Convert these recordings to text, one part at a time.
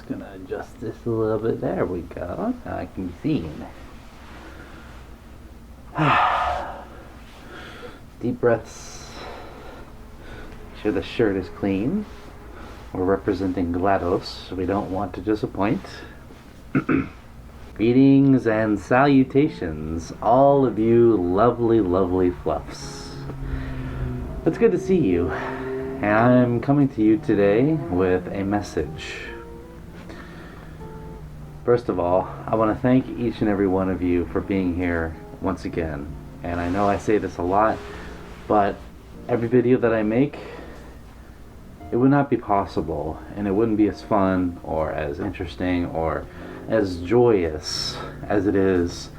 just gonna adjust this a little bit. There we go. Now I can be seen. Deep breaths. Make sure the shirt is clean. We're representing GLaDOS, so we don't want to disappoint. Greetings and salutations, all of you lovely, lovely fluffs. It's good to see you, and I'm coming to you today with a message. First of all, I want to thank each and every one of you for being here once again. And I know I say this a lot, but every video that I make, it would not be possible, and it wouldn't be as fun or as interesting or as joyous as it is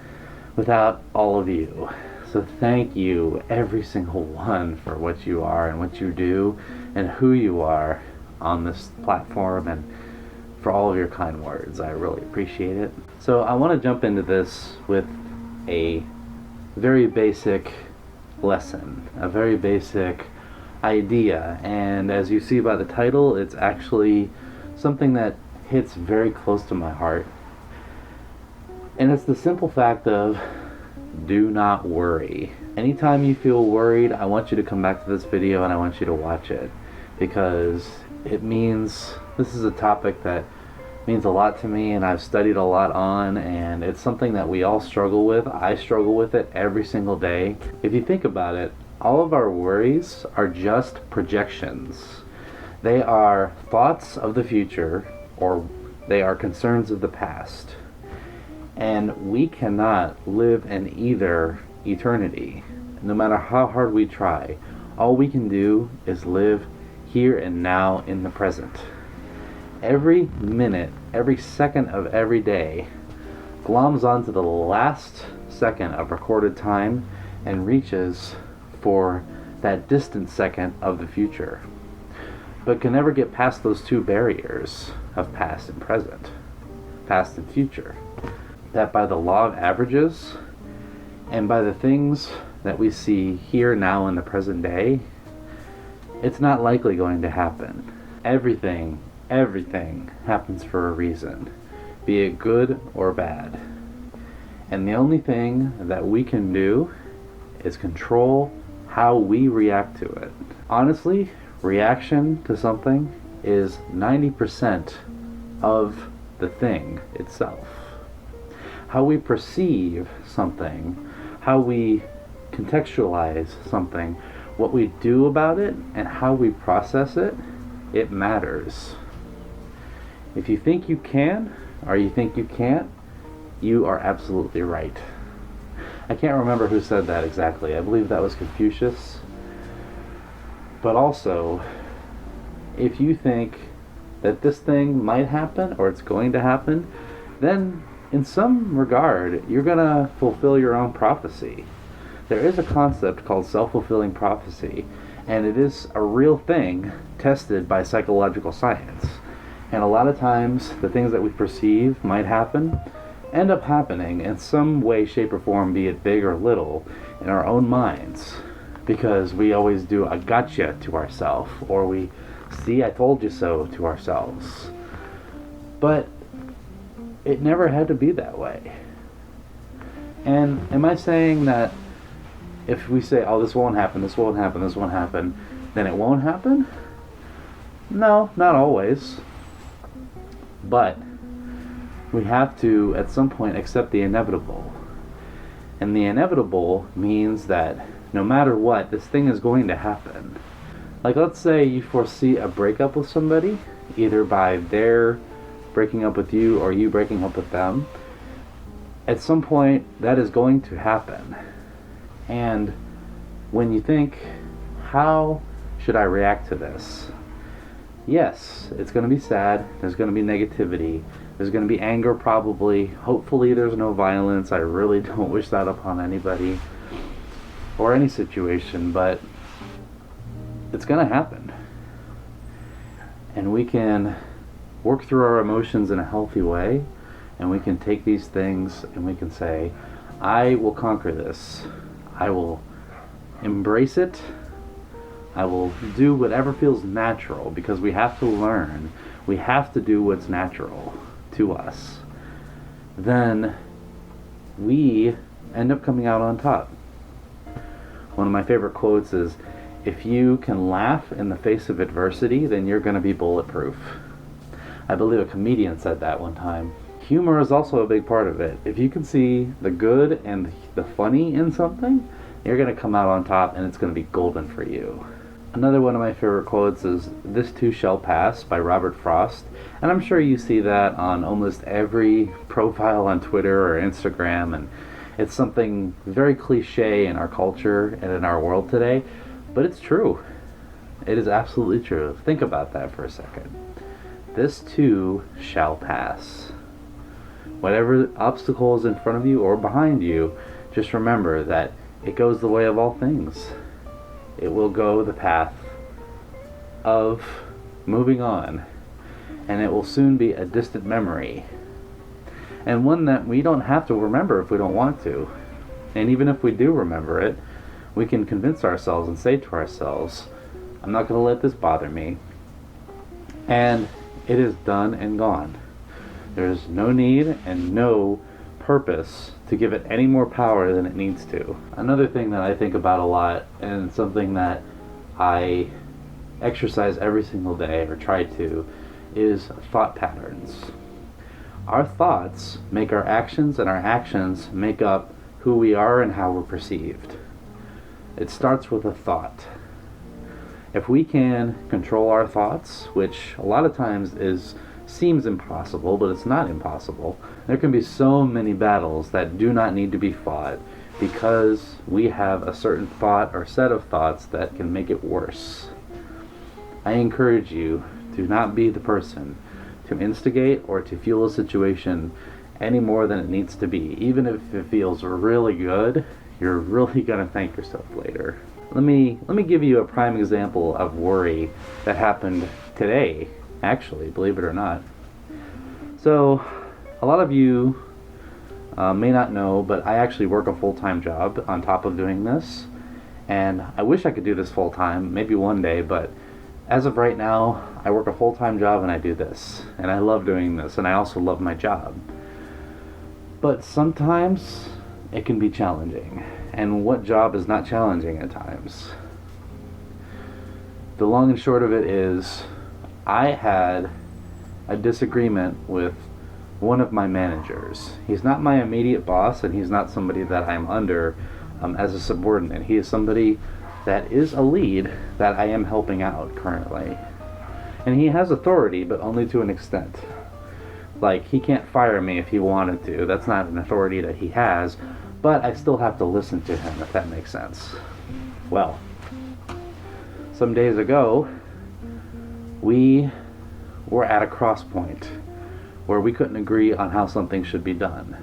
without all of you. So thank you, every single one, for what you are and what you do and who you are on this platform, and for all of your kind words. I really appreciate it. So I want to jump into this with a very basic lesson, a very basic idea, and as you see by the title, it's actually something that hits very close to my heart. And it's the simple fact of do not worry. Anytime you feel worried, I want you to come back to this video and I want you to watch it, because it means this is a topic that means a lot to me and I've studied a lot on, and it's something that we all struggle with. I struggle with it every single day. If you think about it, all of our worries are just projections. They are thoughts of the future, or they are concerns of the past. And we cannot live in either eternity, no matter how hard we try. All we can do is live here and now in the present. Every minute, every second of every day gloms onto the last second of recorded time and reaches for that distant second of the future, but can never get past those two barriers of past and present, past and future. That by the law of averages and by the things that we see here now in the present day, it's not likely going to happen. Everything happens for a reason, be it good or bad. And the only thing that we can do is control how we react to it. Honestly, reaction to something is 90% of the thing itself. How we perceive something, how we contextualize something, what we do about it, and how we process it, it matters. If you think you can, or you think you can't, you are absolutely right. I can't remember who said that exactly. I believe that was Confucius. But also, if you think that this thing might happen or it's going to happen, then in some regard, you're going to fulfill your own prophecy. There is a concept called self-fulfilling prophecy, and it is a real thing tested by psychological science. And a lot of times, the things that we perceive might happen end up happening in some way, shape, or form, be it big or little, in our own minds. Because we always do a gotcha to ourselves, or we see I told you so to ourselves. But it never had to be that way. And am I saying that if we say, oh, this won't happen, this won't happen, this won't happen, then it won't happen? No, not always. But we have to, at some point, accept the inevitable. And the inevitable means that no matter what, this thing is going to happen. Like, let's say you foresee a breakup with somebody, either by their breaking up with you or you breaking up with them. At some point, that is going to happen. And when you think, how should I react to this? Yes, it's going to be sad. There's going to be negativity. There's going to be anger, probably. Hopefully there's no violence. I really don't wish that upon anybody or any situation, but it's going to happen. And we can work through our emotions in a healthy way, and we can take these things and we can say, I will conquer this. I will embrace it. I will do whatever feels natural, because we have to learn we have to do what's natural to us, then we end up coming out on top. One of my favorite quotes is, if you can laugh in the face of adversity, then you're going to be bulletproof. I believe a comedian said that one time. Humor is also a big part of it. If you can see the good and the funny in something, you're going to come out on top and it's going to be golden for you. Another one of my favorite quotes is, "This too shall pass," by Robert Frost. And I'm sure you see that on almost every profile on Twitter or Instagram, and it's something very cliche in our culture and in our world today, but it's true. It is absolutely true. Think about that for a second. This too shall pass. Whatever obstacle is in front of you or behind you, just remember that it goes the way of all things. It will go the path of moving on, and it will soon be a distant memory, and one that we don't have to remember if we don't want to. And even if we do remember it, we can convince ourselves and say to ourselves, I'm not going to let this bother me. And it is done and gone. There's no need and no purpose to give it any more power than it needs to. Another thing that I think about a lot, and something that I exercise every single day, or try to, is thought patterns. Our thoughts make our actions, and our actions make up who we are and how we're perceived. It starts with a thought. If we can control our thoughts, which a lot of times seems impossible, but it's not impossible, there can be so many battles that do not need to be fought because we have a certain thought or set of thoughts that can make it worse. I encourage you to not be the person to instigate or to fuel a situation any more than it needs to be. Even if it feels really good, you're really going to thank yourself later. Let me give you a prime example of worry that happened today, actually, believe it or not. So, a lot of you may not know, but I actually work a full-time job on top of doing this, and I wish I could do this full-time, maybe one day, but as of right now, I work a full-time job and I do this, and I love doing this, and I also love my job. But sometimes it can be challenging, and what job is not challenging at times? The long and short of it is, I had a disagreement with one of my managers. He's not my immediate boss, and he's not somebody that I'm under as a subordinate. He is somebody that is a lead that I am helping out currently. And he has authority, but only to an extent. Like, he can't fire me if he wanted to. That's not an authority that he has, but I still have to listen to him, if that makes sense. Well, some days ago, we were at a cross point where we couldn't agree on how something should be done.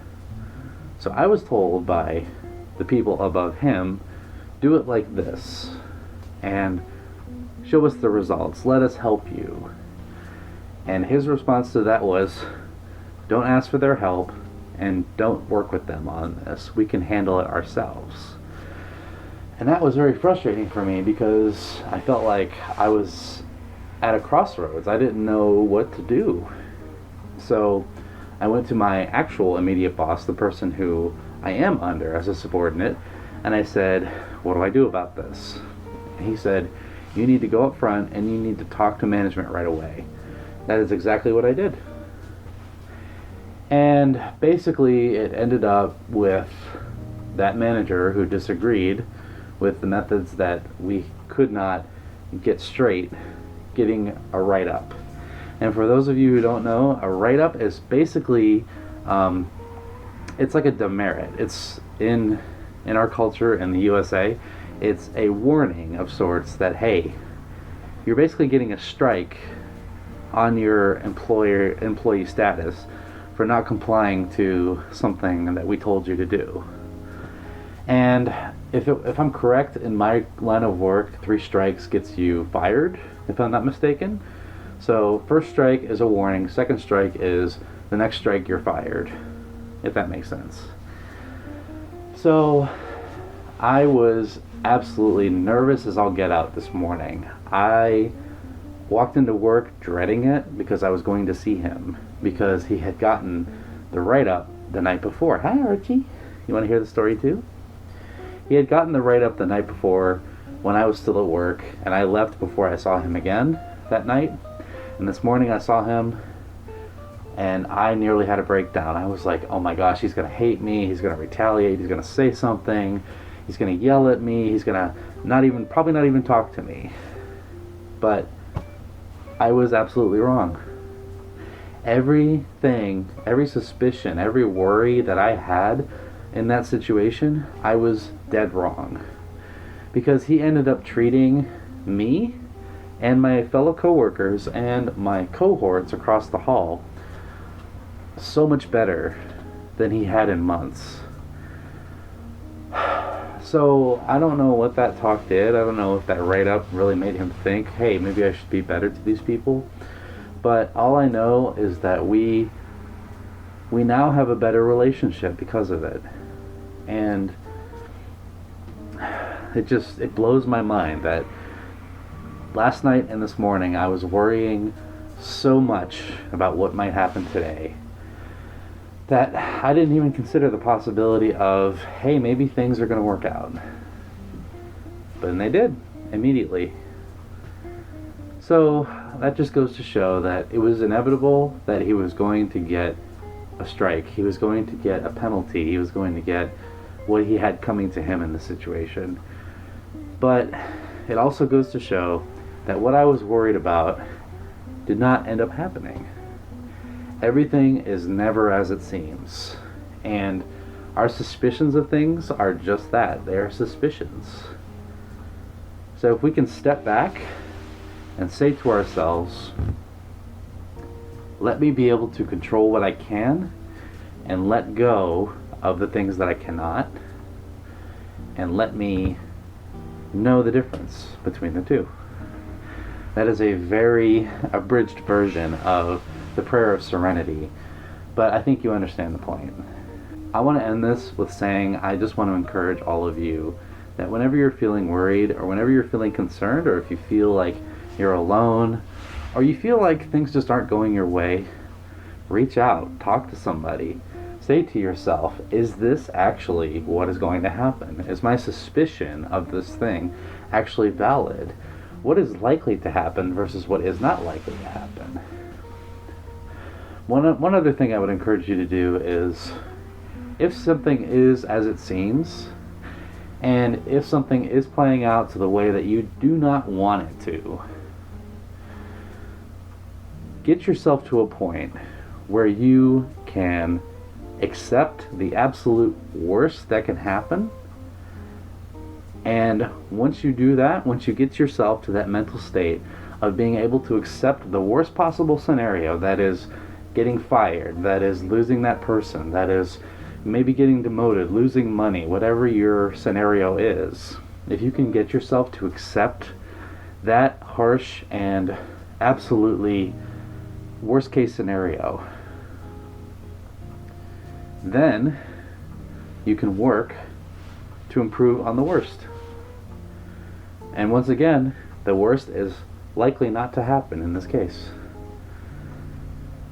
So I was told by the people above him, do it like this, and show us the results. Let us help you. And his response to that was, don't ask for their help, and don't work with them on this. We can handle it ourselves. And that was very frustrating for me because I felt like I was at a crossroads. I didn't know what to do. So I went to my actual immediate boss, the person who I am under as a subordinate, and I said, what do I do about this? And he said, you need to go up front and you need to talk to management right away. That is exactly what I did. And basically it ended up with that manager who disagreed with the methods that we could not get straight, getting a write-up. And for those of you who don't know, a write-up is basically, it's like a demerit. It's in our culture in the USA, it's a warning of sorts that, hey, you're basically getting a strike on your employee status for not complying to something that we told you to do. And if I'm correct, in my line of work, 3 strikes gets you fired, if I'm not mistaken. So first strike is a warning, second strike is the next strike you're fired, if that makes sense. So I was absolutely nervous as all get out this morning. I walked into work dreading it because I was going to see him, because he had gotten the write-up the night before. Hi, Archie. You want to hear the story too? He had gotten the write-up the night before when I was still at work, and I left before I saw him again that night. And this morning I saw him, and I nearly had a breakdown. I was like, oh my gosh, he's going to hate me, he's going to retaliate, he's going to say something, he's going to yell at me, he's going to probably not even talk to me. But I was absolutely wrong. Everything, every suspicion, every worry that I had in that situation, I was dead wrong. Because he ended up treating me and my fellow coworkers and my cohorts across the hall so much better than he had in months. So I don't know what that talk did. I don't know if that write-up really made him think, hey, maybe I should be better to these people. But all I know is that we now have a better relationship because of it. And it blows my mind that last night and this morning I was worrying so much about what might happen today that I didn't even consider the possibility of, hey, maybe things are going to work out. But then they did, immediately. So that just goes to show that it was inevitable that he was going to get a strike. He was going to get a penalty. He was going to get what he had coming to him in this situation. But it also goes to show that what I was worried about did not end up happening. Everything is never as it seems. And our suspicions of things are just that. They are suspicions. So if we can step back and say to ourselves, let me be able to control what I can and let go of the things that I cannot, and let me know the difference between the two. That is a very abridged version of the prayer of serenity, but I think you understand the point. I want to end this with saying I just want to encourage all of you that whenever you're feeling worried, or whenever you're feeling concerned, or if you feel like you're alone, or you feel like things just aren't going your way, reach out, talk to somebody. Say to yourself, is this actually what is going to happen? Is my suspicion of this thing actually valid? What is likely to happen versus what is not likely to happen? One other thing I would encourage you to do is, if something is as it seems, and if something is playing out to the way that you do not want it to, get yourself to a point where you can accept the absolute worst that can happen. And once you do that, once you get yourself to that mental state of being able to accept the worst possible scenario, that is getting fired, that is losing that person, that is maybe getting demoted, losing money, whatever your scenario is, if you can get yourself to accept that harsh and absolutely worst case scenario, then you can work to improve on the worst. And once again, the worst is likely not to happen in this case.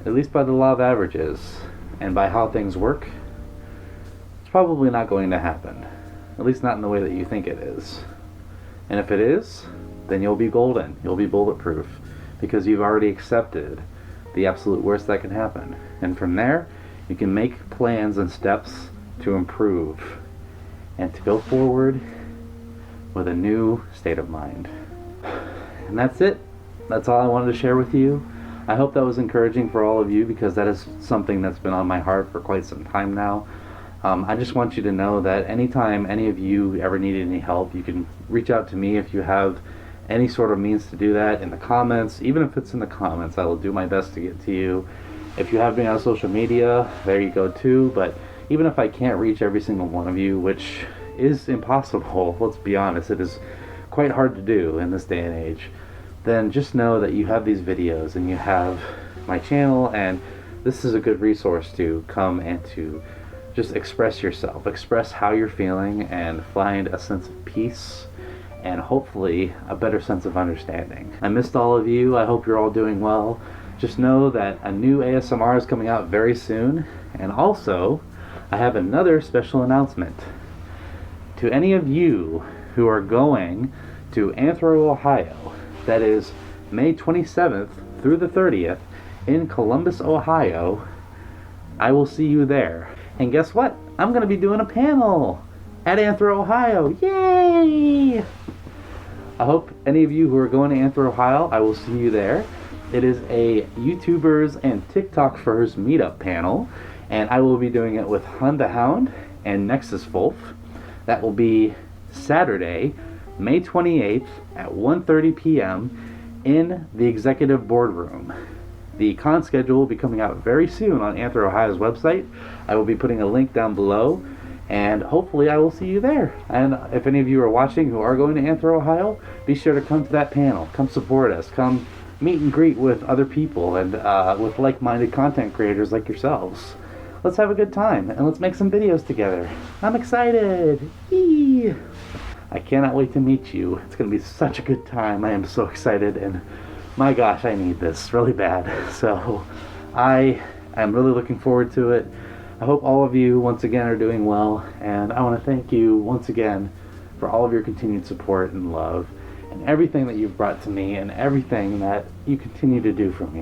At least by the law of averages and by how things work, it's probably not going to happen. At least not in the way that you think it is. And if it is, then you'll be golden. You'll be bulletproof because you've already accepted the absolute worst that can happen. And from there, you can make plans and steps to improve and to go forward with a new state of mind. And that's it. That's all I wanted to share with you. I hope that was encouraging for all of you, because that is something that's been on my heart for quite some time now. I just want you to know that anytime any of you ever need any help, you can reach out to me if you have any sort of means to do that in the comments. Even if it's in the comments, I will do my best to get to you. If you have me on social media, there you go too. But even if I can't reach every single one of you, which is impossible, let's be honest, it is quite hard to do in this day and age, then just know that you have these videos and you have my channel, and this is a good resource to come and to just express yourself, express how you're feeling, and find a sense of peace and hopefully a better sense of understanding. I missed all of you. I hope you're all doing well. Just know that a new ASMR is coming out very soon, and also I have another special announcement. To any of you who are going to Anthro, Ohio, that is May 27th through the 30th in Columbus, Ohio, I will see you there. And guess what? I'm going to be doing a panel at Anthro, Ohio. Yay! I hope any of you who are going to Anthro, Ohio, I will see you there. It is a YouTubers and TikTokers meetup panel, and I will be doing it with Hun the Hound and Nexus Wolf. That will be Saturday, May 28th at 1:30 p.m. in the executive boardroom. The con schedule will be coming out very soon on Anthro Ohio's website. I will be putting a link down below, and hopefully I will see you there. And if any of you are watching who are going to Anthro, Ohio, be sure to come to that panel. Come support us. Come meet and greet with other people and with like-minded content creators like yourselves. Let's have a good time, and let's make some videos together. I'm excited! Yee! I cannot wait to meet you. It's going to be such a good time. I am so excited, and my gosh, I need this really bad. So I am really looking forward to it. I hope all of you once again are doing well, and I want to thank you once again for all of your continued support and love and everything that you've brought to me and everything that you continue to do for me.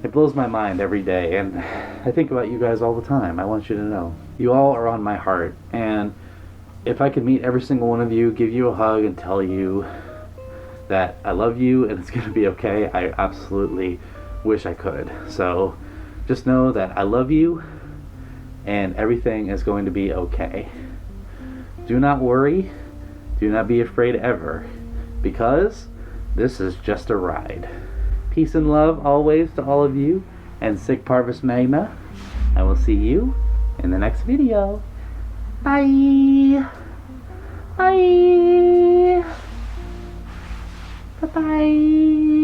It blows my mind every day, and I think about you guys all the time. I want you to know. You all are on my heart, and if I could meet every single one of you, give you a hug and tell you that I love you and it's going to be okay, I absolutely wish I could. So just know that I love you and everything is going to be okay. Do not worry. Do not be afraid ever, because this is just a ride. Peace and love always to all of you, and Sick Parvis Magna. I will see you in the next video. Bye! Bye! Bye-bye!